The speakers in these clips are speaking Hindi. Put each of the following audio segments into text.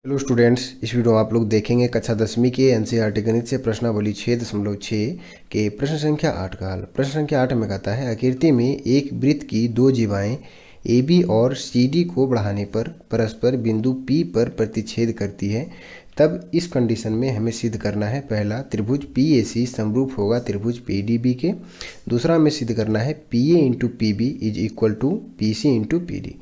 हेलो स्टूडेंट्स, इस वीडियो में आप लोग देखेंगे कक्षा 10वीं के एनसीईआरटी गणित से प्रश्नावली 6.6 के प्रश्न संख्या 8 का हल। प्रश्न संख्या 8 में कहता है आकृति में एक वृत्त की दो जीवाएं ए बी और सी डी को बढ़ाने पर परस्पर बिंदु पी पर प्रतिच्छेद करती है, तब इस कंडीशन में हमें सिद्ध करना है। पहला, त्रिभुज पी ए सी समरूप होगा त्रिभुज पी डी बी के। दूसरा, हमें सिद्ध करना है P A into P B is equal to P C into P D.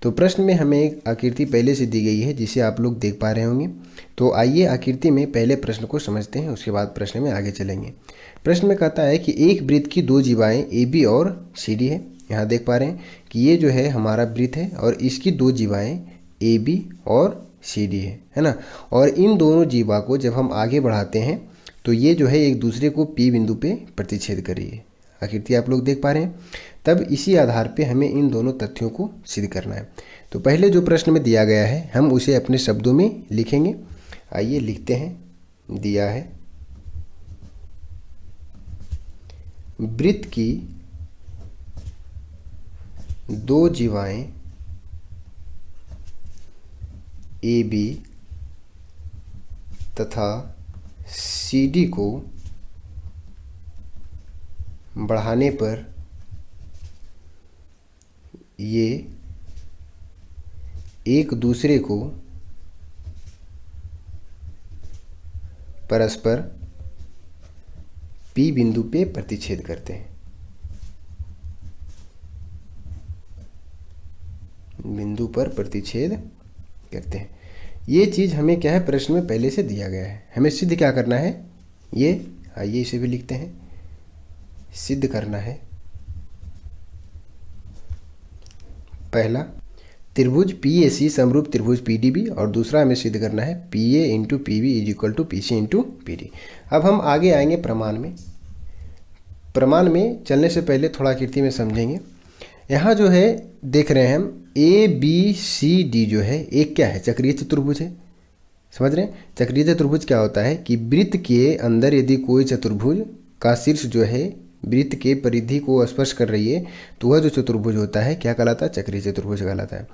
तो प्रश्न में हमें एक आकृति पहले से दी गई है जिसे आप लोग देख पा रहे होंगे। तो आइए आकृति में पहले प्रश्न को समझते हैं, उसके बाद प्रश्न में आगे चलेंगे। प्रश्न में कहता है कि एक वृत्त की दो जीवाएं ए बी और सी डी है। यहाँ देख पा रहे हैं कि ये जो है हमारा वृत्त है और इसकी दो जीवाएं ए बी और सी डी है ना। और इन दोनों जीवा को जब हम आगे बढ़ाते हैं तो ये जो है एक दूसरे को पी बिंदु पे प्रतिच्छेद करेगी। आकृति आप लोग देख पा रहे हैं। तब इसी आधार पे हमें इन दोनों तथ्यों को सिद्ध करना है। तो पहले जो प्रश्न में दिया गया है हम उसे अपने शब्दों में लिखेंगे। आइए लिखते हैं। दिया है वृत्त की दो जीवाएं ए बी तथा सी डी को बढ़ाने पर ये एक दूसरे को परस्पर पी बिंदु पे प्रतिच्छेद करते हैं। बिंदु पर प्रतिच्छेद करते हैं। ये चीज़ हमें क्या है, प्रश्न में पहले से दिया गया है। हमें सिद्ध क्या करना है, ये आइए इसे भी लिखते हैं। सिद्ध करना है पहला, त्रिभुज पी ए सी समरूप त्रिभुज पी डी बी, और दूसरा हमें सिद्ध करना है P A into P B is equal to P C into P D. अब हम आगे आएंगे प्रमाण में। प्रमाण में चलने से पहले थोड़ा आकृति में समझेंगे। यहाँ जो है देख रहे हैं हम ए बी सी डी जो है एक क्या है, चक्रीय चतुर्भुज है। समझ रहे हैं, चक्रीय चतुर्भुज क्या होता है कि वृत्त के अंदर यदि कोई चतुर्भुज का शीर्ष जो है वृत्त के परिधि को स्पर्श कर रही है तो वह जो चतुर्भुज होता है क्या कहलाता है, चक्रीय चतुर्भुज कहलाता है।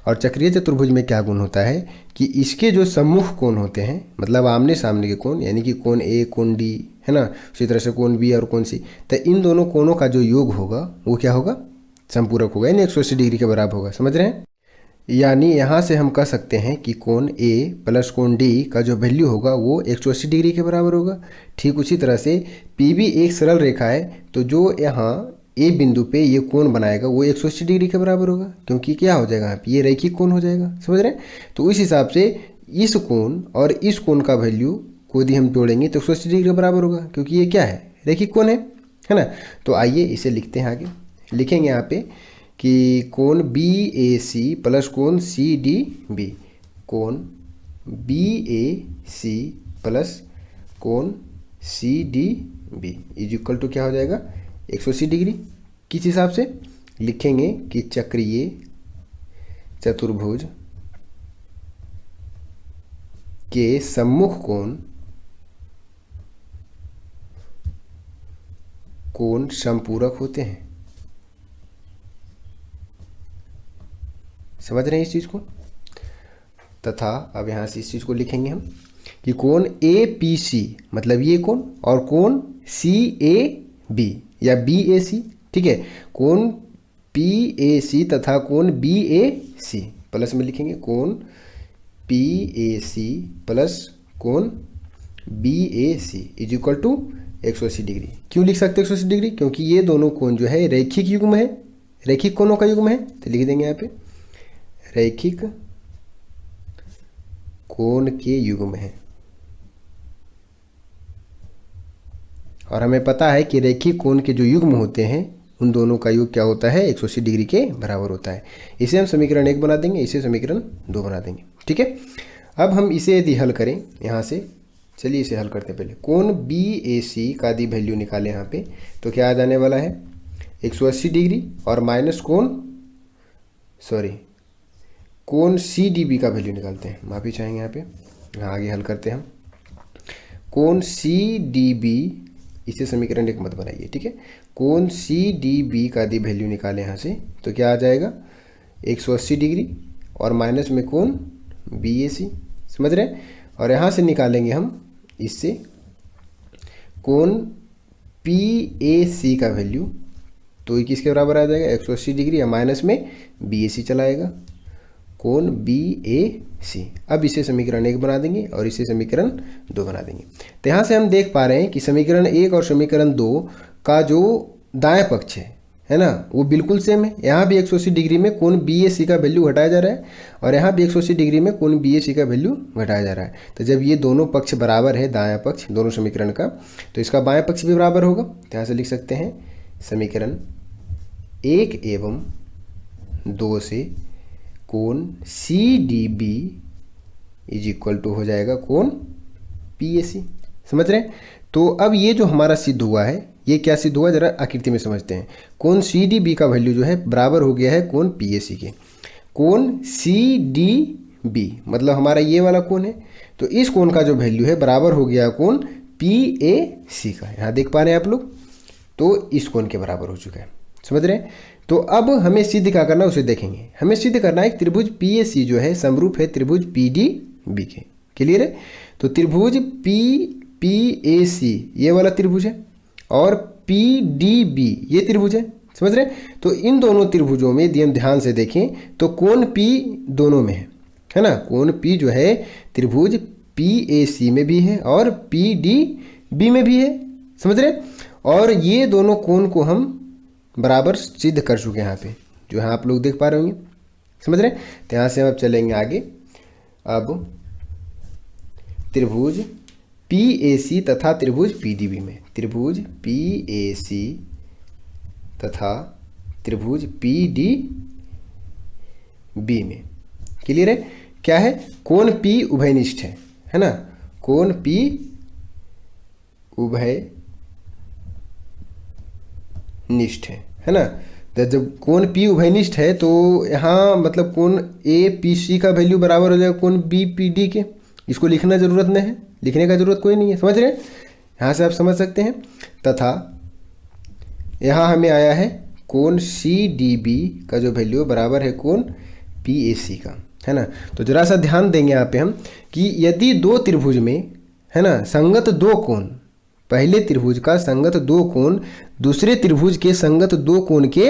और चक्रीय चतुर्भुज में क्या गुण होता है कि इसके जो सम्मुख कोण होते हैं, मतलब आमने सामने के कोण, यानी कि कोण ए कोण डी है ना, उसी तरह से कोण बी और कोण सी, तो इन दोनों कोणों का जो योग होगा वो क्या होगा, संपूरक होगा, यानी 180 डिग्री के बराबर होगा। समझ रहे हैं। यानी यहाँ से हम कह सकते हैं कि कोण ए प्लस कोण डी का जो वैल्यू होगा वो 180 डिग्री के बराबर होगा। ठीक उसी तरह से पी बी एक सरल रेखा है, तो जो यहाँ ए बिंदु पे ये कोण बनाएगा वो 180 डिग्री के बराबर होगा, क्योंकि क्या हो जाएगा, ये रैखिक कोण हो जाएगा। समझ रहे हैं। तो इस हिसाब से इस कोण और इस कोण का वैल्यू को यदि हम जोड़ेंगे तो 180 डिग्री के बराबर होगा, क्योंकि ये क्या है, रैखिक कोण है ना। तो आइए इसे लिखते हैं। आगे लिखेंगे यहाँ पे कि कोण बी ए सी प्लस कोण सी डी बी, कोण बी ए सी प्लस कोण C D B is equal to क्या हो जाएगा, 180 डिग्री। किस हिसाब से लिखेंगे कि चक्रीय चतुर्भुज के सम्मुख कोण समपूरक होते हैं। समझ रहे हैं इस चीज़ को। तथा अब यहाँ से इस चीज़ को लिखेंगे हम कि कोण ए पी सी, मतलब ये कोण, और कोण सी ए बी या बी ए सी, ठीक है, कोण पी ए सी तथा कोण बी ए सी प्लस में लिखेंगे कोण पी ए सी प्लस कोण B A C is equal to 180 degree. क्यों लिख सकते हैं 180 डिग्री, क्योंकि ये दोनों कोण जो है रैखिक युग्म है, रैखिक कोणों का युग्म है। तो लिख देंगे यहाँ पे रैखिक कोण के युग्म है। और हमें पता है कि रैखिक कोण के जो युग्म होते हैं उन दोनों का योग क्या होता है, 180 डिग्री के बराबर होता है। इसे हम समीकरण 1 बना देंगे, इसे समीकरण 2 बना देंगे। ठीक है। अब हम इसे यदि हल करें यहाँ से, चलिए इसे हल करते हैं। पहले कोण बी ए सी का यदि वैल्यू निकालें यहाँ पे तो क्या आ जाने वाला है, 180 डिग्री और माइनस कोण सी डी बी का वैल्यू निकालते हैं। माफी चाहेंगे यहाँ पे, यहाँ आगे हल करते हैं हम। कोण सी डी बी, इसे समीकरण 1 मत बनाइए, ठीक है। कोण सी डी बी का यदि वैल्यू निकालें यहाँ से तो क्या आ जाएगा, 180 डिग्री और माइनस में कोण बी ए सी। समझ रहे हैं। और यहाँ से निकालेंगे हम इससे कोण PAC का वैल्यू, तो ये किसके बराबर आ जाएगा 180 डिग्री, या माइनस में BAC चला आएगा, कोण BAC। अब इसे समीकरण 1 बना देंगे और इसे समीकरण 2 बना देंगे। तो यहाँ से हम देख पा रहे हैं कि समीकरण 1 और समीकरण 2 का जो दाएं पक्ष है ना, वो बिल्कुल सेम है। यहाँ भी 180 डिग्री में कोण BAC का वैल्यू घटाया जा रहा है और यहाँ भी 180 डिग्री में कोण BAC का वैल्यू घटाया जा रहा है। तो जब ये दोनों पक्ष बराबर है, दायां पक्ष दोनों समीकरण का, तो इसका बायां पक्ष भी बराबर होगा। तो यहाँ से लिख सकते हैं समीकरण 1 एवं 2 से कोण CDB इज इक्वल टू हो जाएगा कोण PAC। समझ रहे हैं। तो अब ये जो हमारा सिद्ध हुआ है, ये क्या सिद्ध हुआ जरा आकृति में समझते हैं। कोण CDB का वैल्यू जो है बराबर हो गया है कोण PAC के। कोण CDB मतलब हमारा ये वाला कोण है, तो इस कोण का जो वैल्यू है बराबर हो गया कोण PAC का। यहाँ देख पा रहे हैं आप लोग, तो इस कोण के बराबर हो चुका है। समझ रहे हैं। तो अब हमें सिद्ध क्या करना है उसे देखेंगे। हमें सिद्ध करना है त्रिभुज PAC जो है समरूप है त्रिभुज PDB के। क्लियर है। तो त्रिभुज PAC ये वाला त्रिभुज है और PDB ये त्रिभुज है। समझ रहे हैं। तो इन दोनों त्रिभुजों में यदि हम ध्यान से देखें तो कोण P दोनों में है ना। कोण P जो है त्रिभुज PAC में भी है और PDB में भी है। समझ रहे हैं। और ये दोनों कोण को हम बराबर सिद्ध कर चुके हैं यहाँ पे, जो यहाँ आप लोग देख पा रहे होंगे। समझ रहे हैं। तो यहाँ से हम अब चलेंगे आगे। अब त्रिभुज PAC तथा त्रिभुज PDB में, त्रिभुज PAC तथा त्रिभुज PDB में क्लियर है। क्या है, कोण P उभयनिष्ठ है ना। कोण P उभयनिष्ठ है ना। तो जब कोण P उभयनिष्ठ है तो यहाँ मतलब कोण APC का वैल्यू बराबर हो जाएगा कोण BPD के। इसको लिखना जरूरत नहीं है, लिखने का जरूरत कोई नहीं है। समझ रहे हैं। यहाँ से आप समझ सकते हैं। तथा यहाँ हमें आया है कोण CDB का जो वैल्यू बराबर है कोण PAC का, है ना। तो जरा सा ध्यान देंगे यहाँ पे हम कि यदि दो त्रिभुज में है ना संगत दो कोण, पहले त्रिभुज का संगत दो कोण दूसरे त्रिभुज के संगत दो कोण के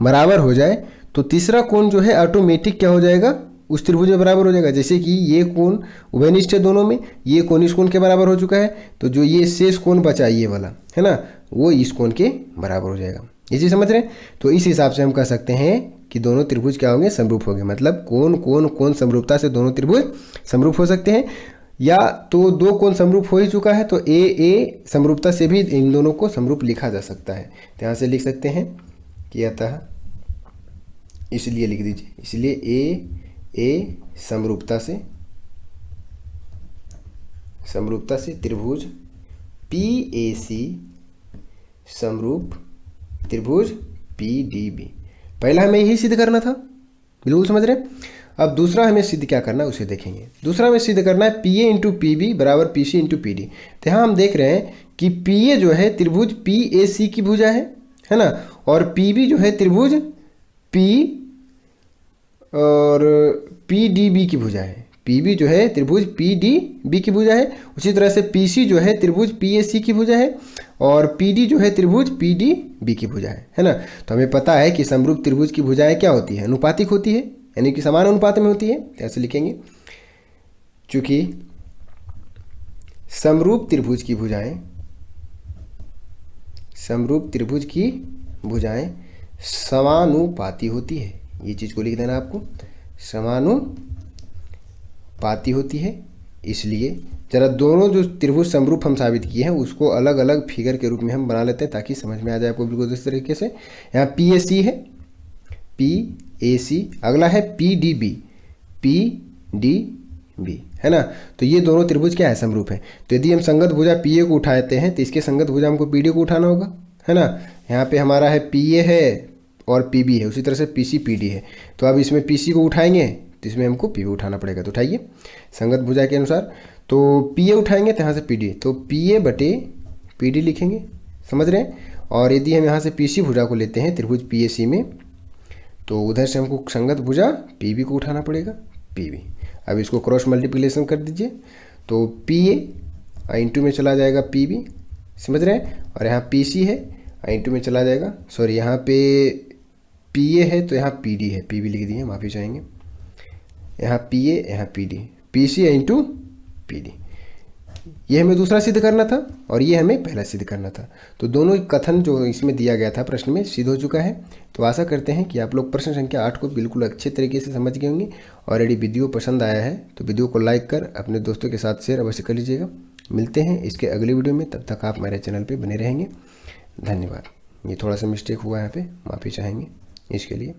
बराबर हो जाए तो तीसरा कोण जो है ऑटोमेटिक क्या हो जाएगा, उस त्रिभुज में बराबर हो जाएगा। जैसे कि ये कोण उभयनिष्ठ है दोनों में, ये कोण इस कोण के बराबर हो चुका है, तो जो ये शेष कोण बचा ये वाला है ना, वो इस कोण के बराबर हो जाएगा। ये चीज़ समझ रहे हैं। तो इस हिसाब से हम कह सकते हैं कि दोनों त्रिभुज क्या होंगे, समरूप होंगे। मतलब कोण कोण कोण समरूपता से दोनों त्रिभुज समरूप हो सकते हैं, या तो दो कोण समरूप हो ही चुका है तो ए समरूपता से भी इन दोनों को समरूप लिखा जा सकता है। तो यहाँ से लिख सकते हैं कि अतः, इसलिए लिख दीजिए, इसलिए ए समरूपता से त्रिभुज PAC समरूप त्रिभुज PDB। पहला हमें यही सिद्ध करना था, बिल्कुल समझ रहे हैं। अब दूसरा हमें सिद्ध क्या करना है उसे देखेंगे। दूसरा हमें सिद्ध करना है PA इंटू PB बराबर PC इंटू PD। तो यहाँ हम देख रहे हैं कि PA जो है त्रिभुज PAC की भुजा है ना, और PB जो है त्रिभुज P और PDB की भुजा है। PB जो है त्रिभुज PDB की भुजा है। उसी तरह से PC जो है त्रिभुज PAC की भुजा है और PD जो है त्रिभुज PDB की भुजा है ना। तो हमें पता है कि समरूप त्रिभुज की भुजाएं क्या होती है, अनुपातिक होती है, यानी कि समान अनुपात में होती है। ऐसे लिखेंगे, चूंकि समरूप त्रिभुज की भुजाएं समानुपाती होती है। ये चीज़ को लिख देना आपको, समानुपाती होती है। इसलिए जरा दोनों जो त्रिभुज समरूप हम साबित किए हैं उसको अलग अलग फिगर के रूप में हम बना लेते हैं ताकि समझ में आ जाए आपको बिल्कुल इस तरीके से। यहाँ PAC है, PAC, अगला है PDB है ना। तो ये दोनों त्रिभुज क्या है, समरूप है। तो यदि हम संगत भुजा PA को उठाते हैं तो इसके संगत भुजा हमको PD को उठाना होगा, है ना। यहाँ पे हमारा है PA है और PB है, उसी तरह से PC PD है। तो अब इसमें PC को उठाएंगे तो इसमें हमको PB उठाना पड़ेगा। तो उठाइए संगत भुजा के अनुसार, तो PA उठाएंगे तो यहाँ से PD, तो PA बटे PD लिखेंगे। समझ रहे हैं। और यदि हम यहाँ से PC भुजा को लेते हैं त्रिभुज PAC में, तो उधर से हमको संगत भुजा PB को उठाना पड़ेगा, PB। अब इसको क्रॉस मल्टीप्लिकेशन कर दीजिए, तो पी ए इंटू में चला जाएगा पी बी, समझ रहे हैं, और यहाँ पी सी है इंटू में चला जाएगा, सॉरी यहाँ पे पी ए है तो यहाँ पी डी है, पी बी लिख दिए, माफ़ी चाहेंगे, यहाँ पी ए यहाँ P D, P C into P D. ये हमें दूसरा सिद्ध करना था और ये हमें पहला सिद्ध करना था। तो दोनों कथन जो इसमें दिया गया था प्रश्न में सिद्ध हो चुका है। तो आशा करते हैं कि आप लोग प्रश्न संख्या 8 को बिल्कुल अच्छे तरीके से समझ गए होंगे। और यदि वीडियो पसंद आया है तो वीडियो को लाइक कर अपने दोस्तों के साथ शेयर अवश्य कर लीजिएगा। मिलते हैं इसके अगले वीडियो में, तब तक आप हमारे चैनल पर बने रहेंगे। धन्यवाद। ये थोड़ा सा मिस्टेक हुआ यहाँ पे, माफ़ी चाहेंगे इसके लिए।